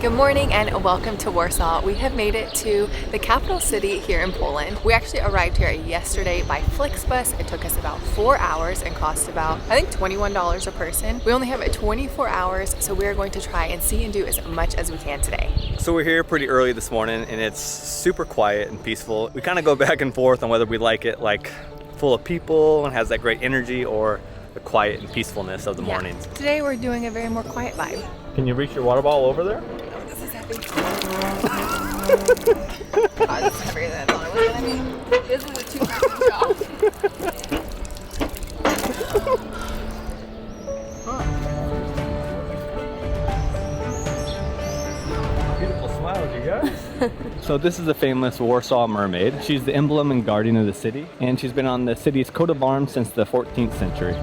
Good morning and welcome to Warsaw. We have made it to the capital city here in Poland. We actually arrived here yesterday by Flixbus. It took us about 4 hours and cost about, I think, $21 a person. We only have 24 hours, so we're going to try and see and do as much as we can today. So we're here pretty early this morning and it's super quiet and peaceful. We kind of go back and forth on whether we like it like full of people and has that great energy or the quiet and peacefulness of the mornings. Today we're doing a very more quiet vibe. Can you reach your water bottle over there? Oh, this is heavy. God, this is heavier than I thought it was gonna be. This is a 2-hour job. Beautiful smiles, you guys. So this is the famous Warsaw mermaid. She's the emblem and guardian of the city, and she's been on the city's coat of arms since the 14th century.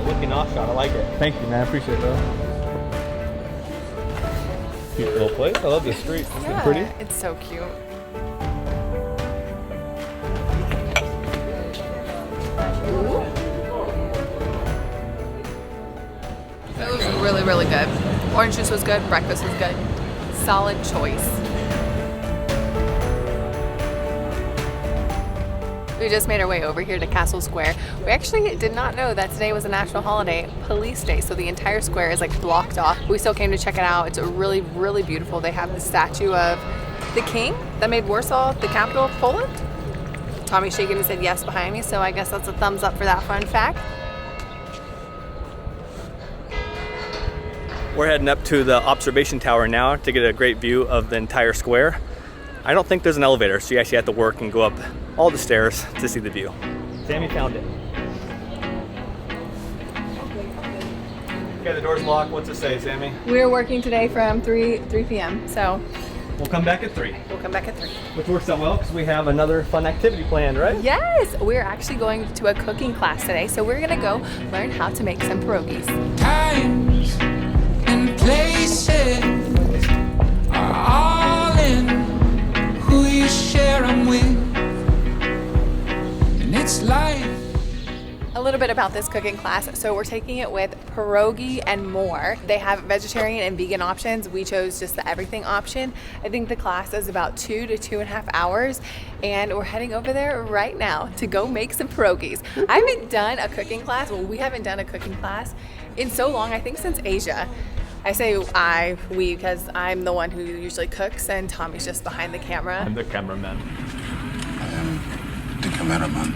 Looking off shot, I like it. Thank you, man. I appreciate that. Cute little place. I love the street. Isn't it pretty? It's so cute. It was really, really good. Orange juice was good. Breakfast was good. Solid choice. We just made our way over here to Castle Square. We actually did not know that today was a national holiday, Police Day, so the entire square is like blocked off. We still came to check it out. It's really, really beautiful. They have the statue of the king that made Warsaw the capital of Poland. Tommy's shaking his head yes behind me, so I guess that's a thumbs up for that fun fact. We're heading up to the observation tower now to get a great view of the entire square. I don't think there's an elevator, so you actually have to work and go up all the stairs to see the view. Sammy found it. Okay, the door's locked. What's it say, Sammy? We're working today from 3 p.m. So we'll come back at 3. We'll come back at 3. Which works out well because we have another fun activity planned, right? Yes, we're actually going to a cooking class today, so we're gonna go learn how to make some pierogis. Times and places are all in who you share them with, and it's life. A little bit about this cooking class. So we're taking it with pierogi and more. They have vegetarian and vegan options. We chose just the everything option. I think the class is about 2 to 2.5 hours, and we're heading over there right now to go make some pierogis. I haven't done a cooking class. Well, we haven't done a cooking class in so long, I think since Asia. I say we, because I'm the one who usually cooks and Tommy's just behind the camera. I'm the cameraman. I am the cameraman.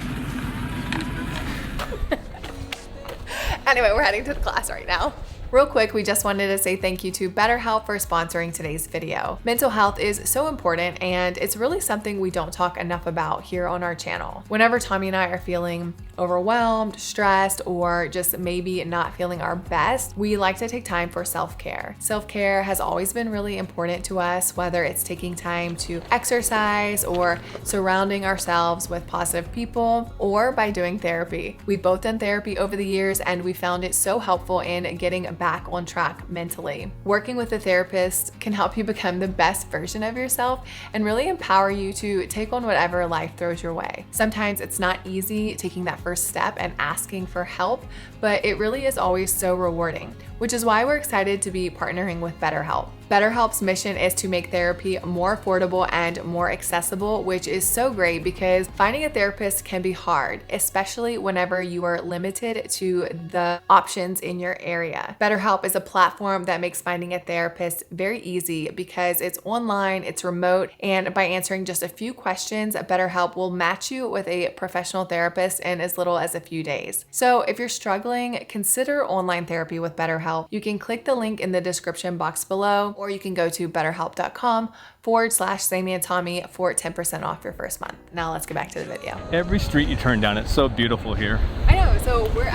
Anyway, we're heading to the class right now. Real quick, we just wanted to say thank you to BetterHelp for sponsoring today's video. Mental health is so important, and it's really something we don't talk enough about here on our channel. Whenever Tommy and I are feeling overwhelmed, stressed, or just maybe not feeling our best, we like to take time for self-care. Self-care has always been really important to us, whether it's taking time to exercise or surrounding ourselves with positive people or by doing therapy. We've both done therapy over the years, and we found it so helpful in getting back on track mentally. Working with a therapist can help you become the best version of yourself and really empower you to take on whatever life throws your way. Sometimes it's not easy taking that first step and asking for help, but it really is always so rewarding, which is why we're excited to be partnering with BetterHelp. BetterHelp's mission is to make therapy more affordable and more accessible, which is so great because finding a therapist can be hard, especially whenever you are limited to the options in your area. BetterHelp is a platform that makes finding a therapist very easy because it's online, it's remote, and by answering just a few questions, BetterHelp will match you with a professional therapist in as little as a few days. So if you're struggling, consider online therapy with BetterHelp. You can click the link in the description box below, or you can go to betterhelp.com/Sammy and Tommy for 10% off your first month. Now let's get back to the video. Every street you turn down, it's so beautiful here. I know, so we're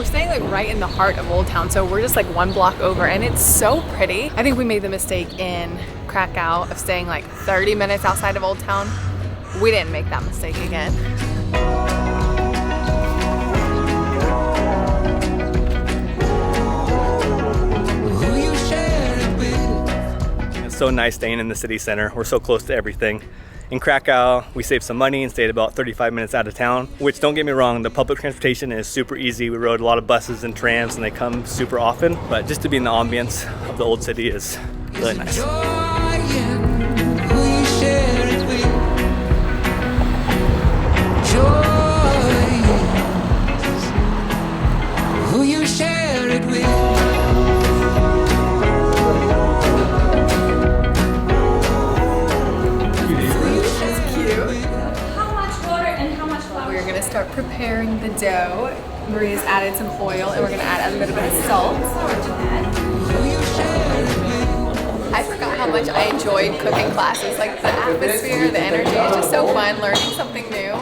staying like right in the heart of Old Town, so we're just like 1 block over, and it's so pretty. I think we made the mistake in Krakow of staying like 30 minutes outside of Old Town. We didn't make that mistake again. It's so nice staying in the city center. We're so close to everything. In Krakow, we saved some money and stayed about 35 minutes out of town, which, don't get me wrong, the public transportation is super easy. We rode a lot of buses and trams and they come super often, but just to be in the ambience of the old city is really nice. Who you share it with. We're gonna start preparing the dough. Maria's added some oil and we're gonna add a little bit of salt. I forgot how much I enjoyed cooking classes. Like the atmosphere, the energy, it's just so fun learning something new.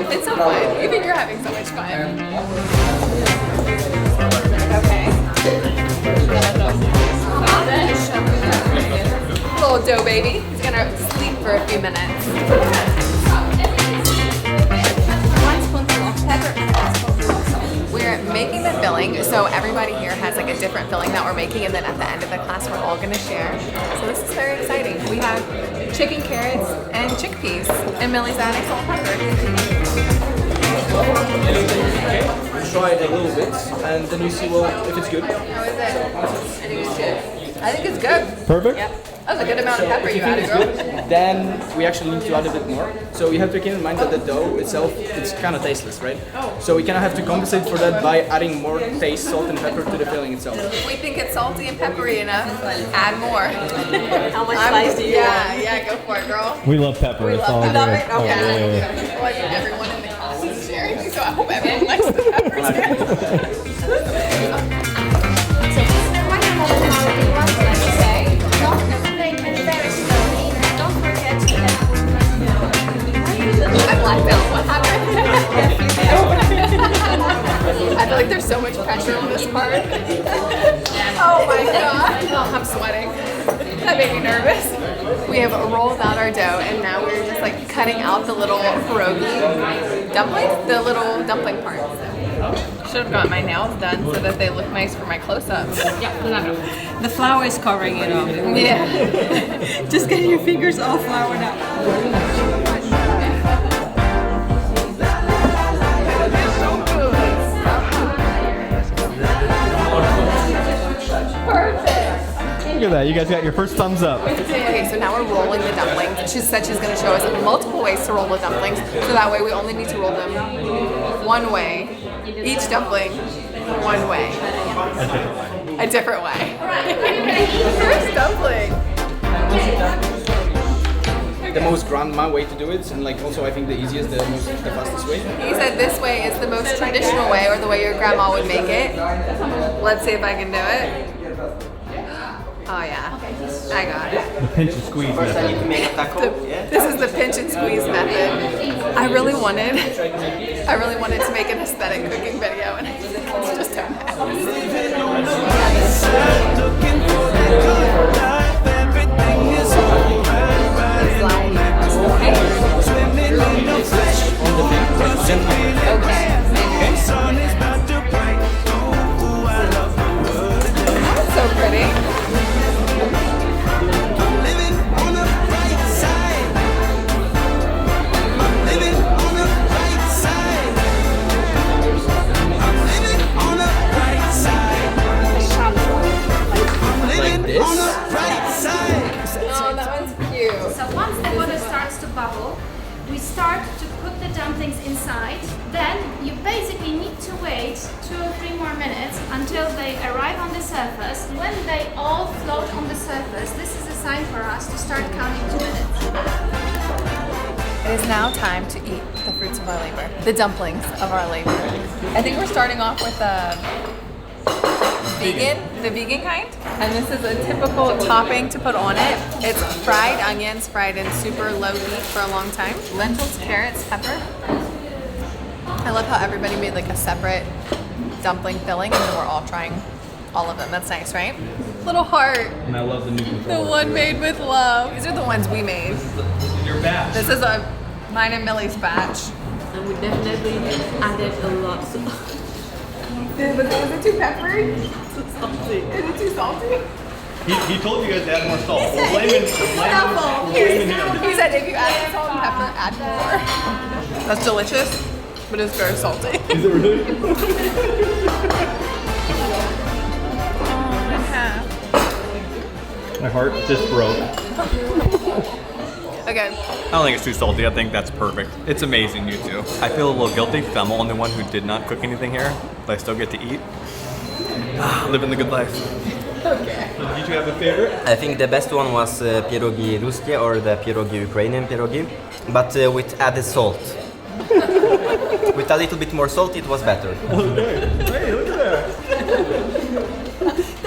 It's so fun. Even you're having so much fun. Okay. Little dough baby. He's gonna sleep for a few minutes. We're making the filling, so everybody here has like a different filling that we're making, and then at the end of the class we're all going to share. So this is very exciting. We have chicken carrots and chickpeas, and Millie's adding salt and pepper. Try it a little bit, and then you see, well, if it's good. How is it? I think it's good. I think it's good. Perfect. Yep. That was a good amount of pepper you added, girl. Then we actually need to add a bit more. So you have to keep in mind that the dough itself, it's kind of tasteless, right? So we kind of have to compensate for that by adding more taste, salt and pepper to the filling itself. If we think it's salty and peppery enough, add more. How much spice do you want? Yeah, go for it, girl. We love pepper. It's all We love good. it? Oh, Okay. yeah. Well, I think everyone in the class is sharing, so I hope everyone likes the pepper too. I blacked out. What happened? I feel like there's so much pressure on this part. Oh my god. Oh, I'm sweating. That made me nervous. We have rolled out our dough and now we're just like cutting out the little pierogi dumplings, the little dumpling parts. Should have got my nails done so that they look nice for my close-ups. Yeah, the flour is covering it up. Yeah. Just get your fingers all floured up. Look at that. You guys got your first thumbs up. Okay, so now we're rolling the dumplings. She said she's going to show us multiple ways to roll the dumplings, so that way we only need to roll them one way. Each dumpling, one way. A different way. First dumpling. The most grandma way to do it, and like also I think the easiest, the fastest way. He said this way is the most traditional way, or the way your grandma would make it. Let's see if I can do it. Oh yeah, I got it. The pinch and squeeze method. This is the pinch and squeeze method. I really wanted to make an aesthetic cooking video, and I just don't have. Okay. That's so pretty. We start to put the dumplings inside. Then you basically need to wait 2 or 3 more minutes until they arrive on the surface. When they all float on the surface, this is a sign for us to start counting 2 minutes. It is now time to eat the fruits of our labor, the dumplings of our labor. I think we're starting off with the vegan kind. And this is a typical topping to put on it. It's fried onions, fried in super low heat for a long time. Lentils, carrots, pepper. I love how everybody made like a separate dumpling filling and then we're all trying all of them. That's nice, right? Little heart. And I love the new The controller. one made with love. These are the ones we made. This is your batch. This is mine and Millie's batch. And we definitely added a lot. Was it too peppery? Too salty. Is it too salty? He told you guys to add more salt. We're blaming him. He said if you add salt and pepper, add more. That's delicious, but it's very salty. Is it really? My heart just broke. Okay. I don't think it's too salty. I think that's perfect. It's amazing, you two. I feel a little guilty because I'm the only one who did not cook anything here, but I still get to eat. Living the good life. Okay. Did you two have a favorite? I think the best one was pierogi ruskie or the pierogi Ukrainian pierogi, but with added salt. With a little bit more salt, it was better. Hey, look at that.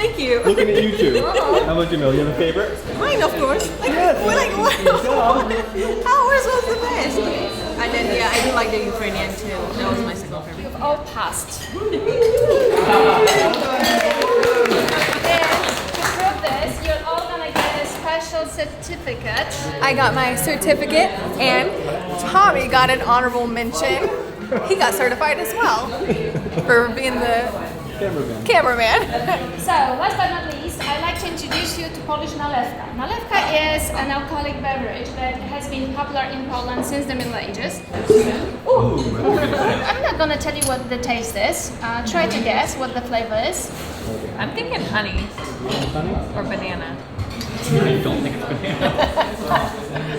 Thank you. Looking at you two. How about you, Mel? You have a favorite? Mine, of course. We're like, what? Ours was the best. And then, yeah, I do like the Ukrainian too. That was my second favorite. You've all passed. And to prove this, you're all gonna get a special certificate. I got my certificate, and Tommy got an honorable mention. He got certified as well for being the cameraman. So, last but not least, I'd like to introduce you to Polish nalewka. Nalewka is an alcoholic beverage that has been popular in Poland since the Middle Ages. Ooh. I'm not gonna tell you what the taste is. Try to guess what the flavor is. I'm thinking honey. Or banana. I don't think it's banana.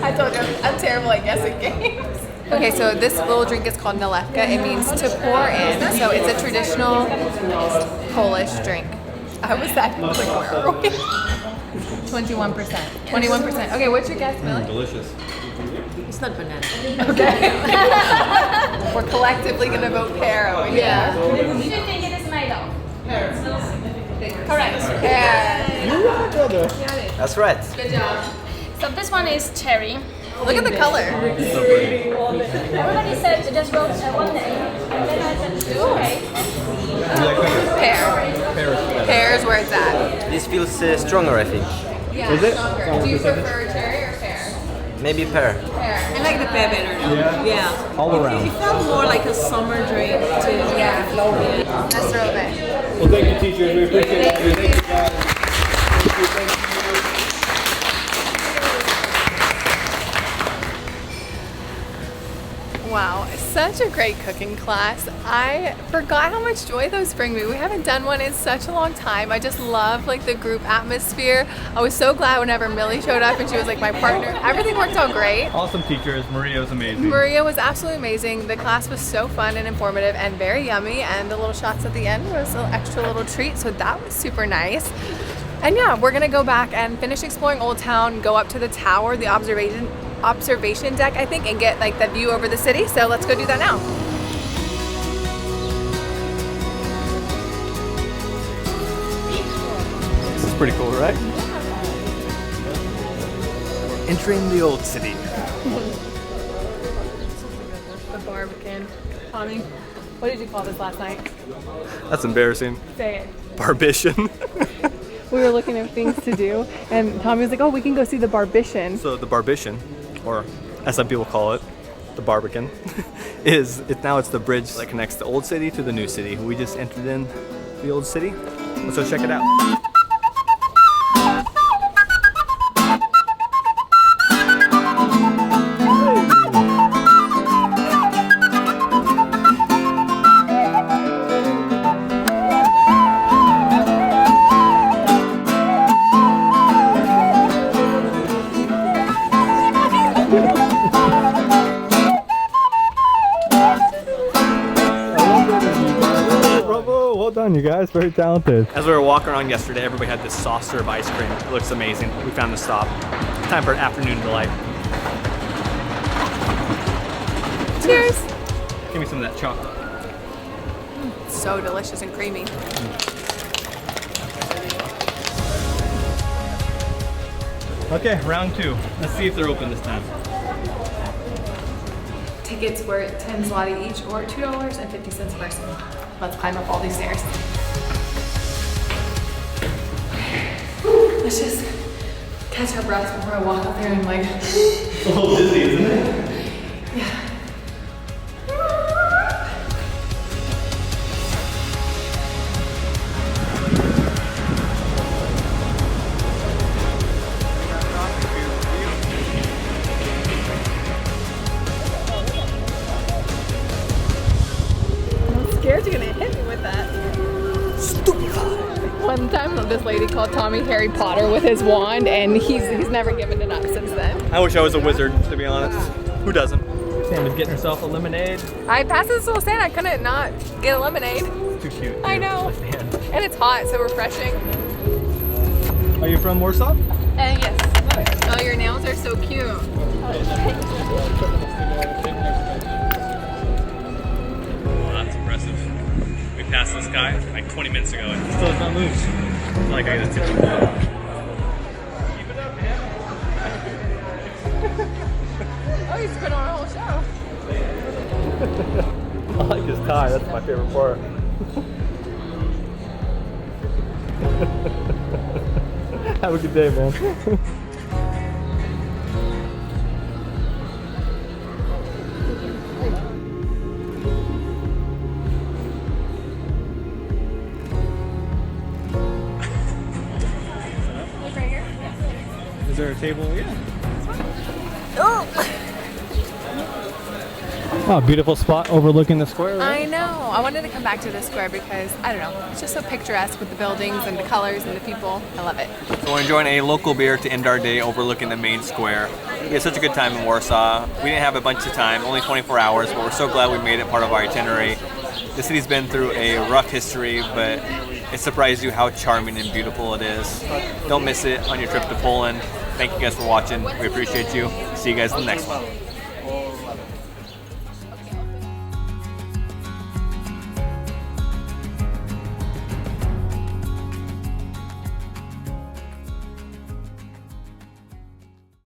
I told you, I'm terrible at guessing games. Okay, so this little drink is called nalewka. It means to pour in. So it's a traditional Polish drink. How was that? Like, where are we? 21%. 21%. Okay, what's your guess, Millie? Delicious. It's not banana. Okay. We're collectively going to vote pear over here. What do you think it is made of? Correct. Pear. That's right. Good job. So this one is cherry. Look at the color. Everybody said just wrote one name, and then I said, okay. Pear. Pear is where it's at. This feels stronger, I think. Yeah, Is it? stronger. Do you prefer cherry or pear? Maybe pear. Pear. I like the pear better though. Yeah. All around. It felt more like a summer drink too. Yeah. Let's throw it in. Well, thank you, teachers. We appreciate it. Thank you, guys. Thank you. Wow, such a great cooking class. I forgot how much joy those bring me. We haven't done one in such a long time. I just love like the group atmosphere. I was so glad whenever Millie showed up and she was like my partner. Everything worked out great. Awesome teachers. Maria was amazing. Maria was absolutely amazing. The class was so fun and informative and very yummy, and the little shots at the end was an extra little treat, so that was super nice. And yeah, we're gonna go back and finish exploring Old Town, go up to the tower, the observation deck, I think, and get like the view over the city. So let's go do that now. This is pretty cool, right? We're entering the old city. The Barbican. Tommy, what did you call this last night? That's embarrassing. Say it. Barbition. We were looking at things to do, and Tommy was like, oh, we can go see the Barbican. So the Barbition, or as some people call it, the Barbican, it's the bridge that connects the old city to the new city. We just entered in the old city. Let's go check it out. Well done, you guys. Very talented. As we were walking around yesterday, everybody had this soft serve ice cream. It looks amazing. We found the stop. Time for an afternoon delight. Cheers. Give me some of that chocolate. So delicious and creamy. Okay, round two. Let's see if they're open this time. Tickets were 10 zloty each, or $2.50 per person. Let's climb up all these stairs. Let's just catch our breath before I walk up there and like. It's a little dizzy, isn't it? Yeah. scared you're gonna hit me with that. One time this lady called Tommy Harry Potter with his wand, and he's never given it up since then. I wish I was a wizard, to be honest. Who doesn't? Sammy's getting herself a lemonade. I passed this little stand, I couldn't not get a lemonade. Too cute. I know. And it's hot, so refreshing. Are you from Warsaw? Yes. Oh, your nails are so cute. Oh, that's impressive. We passed this guy like 20 minutes ago and he still does not move. I feel like I got a tipping point. Keep it up, man. Oh, he's put on a whole show. I like his tie, that's my favorite part. Have a good day, man. Is there a table? Yeah. Oh, beautiful spot overlooking the square. Right? I know. I wanted to come back to this square because, I don't know, it's just so picturesque with the buildings and the colors and the people. I love it. So we're enjoying a local beer to end our day overlooking the main square. We had such a good time in Warsaw. We didn't have a bunch of time, only 24 hours, but we're so glad we made it part of our itinerary. The city's been through a rough history, but it surprised you how charming and beautiful it is. Don't miss it on your trip to Poland. Thank you guys for watching. We appreciate you. See you guys in the next one.